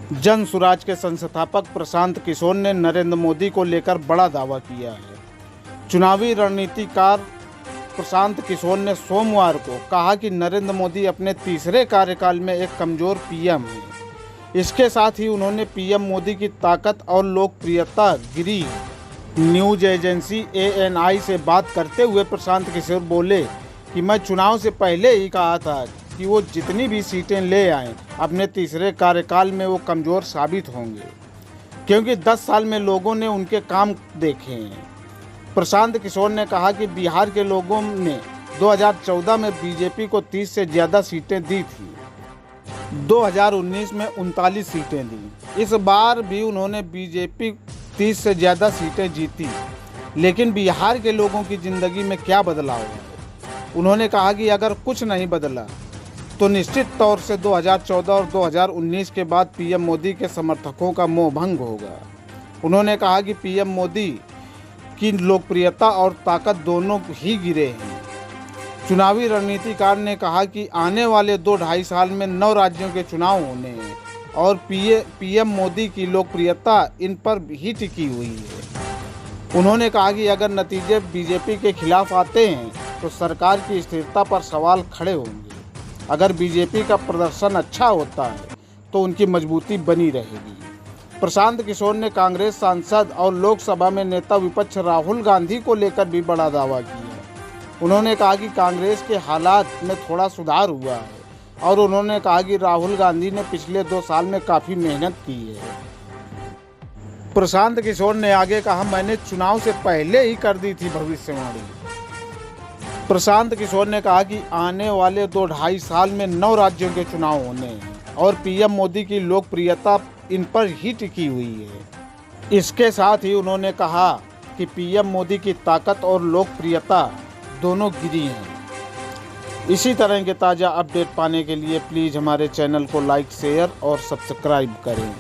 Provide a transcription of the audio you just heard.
जन सुराज के संस्थापक प्रशांत किशोर ने नरेंद्र मोदी को लेकर बड़ा दावा किया है। चुनावी रणनीतिकार प्रशांत किशोर ने सोमवार को कहा कि नरेंद्र मोदी अपने तीसरे कार्यकाल में एक कमज़ोर पीएम हैं। इसके साथ ही उन्होंने पीएम मोदी की ताकत और लोकप्रियता गिरी। न्यूज एजेंसी ANI से बात करते हुए प्रशांत किशोर बोले कि मैं चुनाव से पहले ही कहा था कि वो जितनी भी सीटें ले आएं, अपने तीसरे कार्यकाल में वो कमज़ोर साबित होंगे, क्योंकि 10 साल में लोगों ने उनके काम देखे हैं। प्रशांत किशोर ने कहा कि बिहार के लोगों ने 2014 में बीजेपी को 30 से ज़्यादा सीटें दी थी, 2019 में 39 सीटें दी। इस बार भी उन्होंने बीजेपी 30 से ज़्यादा सीटें जीती, लेकिन बिहार के लोगों की ज़िंदगी में क्या बदलाव है? उन्होंने कहा कि अगर कुछ नहीं बदला तो निश्चित तौर से 2014 और 2019 के बाद पीएम मोदी के समर्थकों का मोह भंग होगा। उन्होंने कहा कि पीएम मोदी की लोकप्रियता और ताकत दोनों ही गिरे हैं। चुनावी रणनीतिकार ने कहा कि आने वाले 2-2.5 साल में 9 राज्यों के चुनाव होने हैं और पीएम मोदी की लोकप्रियता इन पर ही टिकी हुई है। उन्होंने कहा कि अगर नतीजे बीजेपी के खिलाफ आते हैं तो सरकार की स्थिरता पर सवाल खड़े होंगे। अगर बीजेपी का प्रदर्शन अच्छा होता है तो उनकी मजबूती बनी रहेगी। प्रशांत किशोर ने कांग्रेस सांसद और लोकसभा में नेता विपक्ष राहुल गांधी को लेकर भी बड़ा दावा किया। उन्होंने कहा कि कांग्रेस के हालात में थोड़ा सुधार हुआ है और उन्होंने कहा कि राहुल गांधी ने पिछले 2 साल में काफ़ी मेहनत की है। प्रशांत किशोर ने आगे कहा, मैंने चुनाव से पहले ही कर दी थी भविष्यवाणी। प्रशांत किशोर ने कहा कि आने वाले 2-2.5 साल में 9 राज्यों के चुनाव होने हैं और पीएम मोदी की लोकप्रियता इन पर ही टिकी हुई है। इसके साथ ही उन्होंने कहा कि पीएम मोदी की ताकत और लोकप्रियता दोनों गिरी हैं। इसी तरह के ताज़ा अपडेट पाने के लिए प्लीज़ हमारे चैनल को लाइक, शेयर और सब्सक्राइब करें।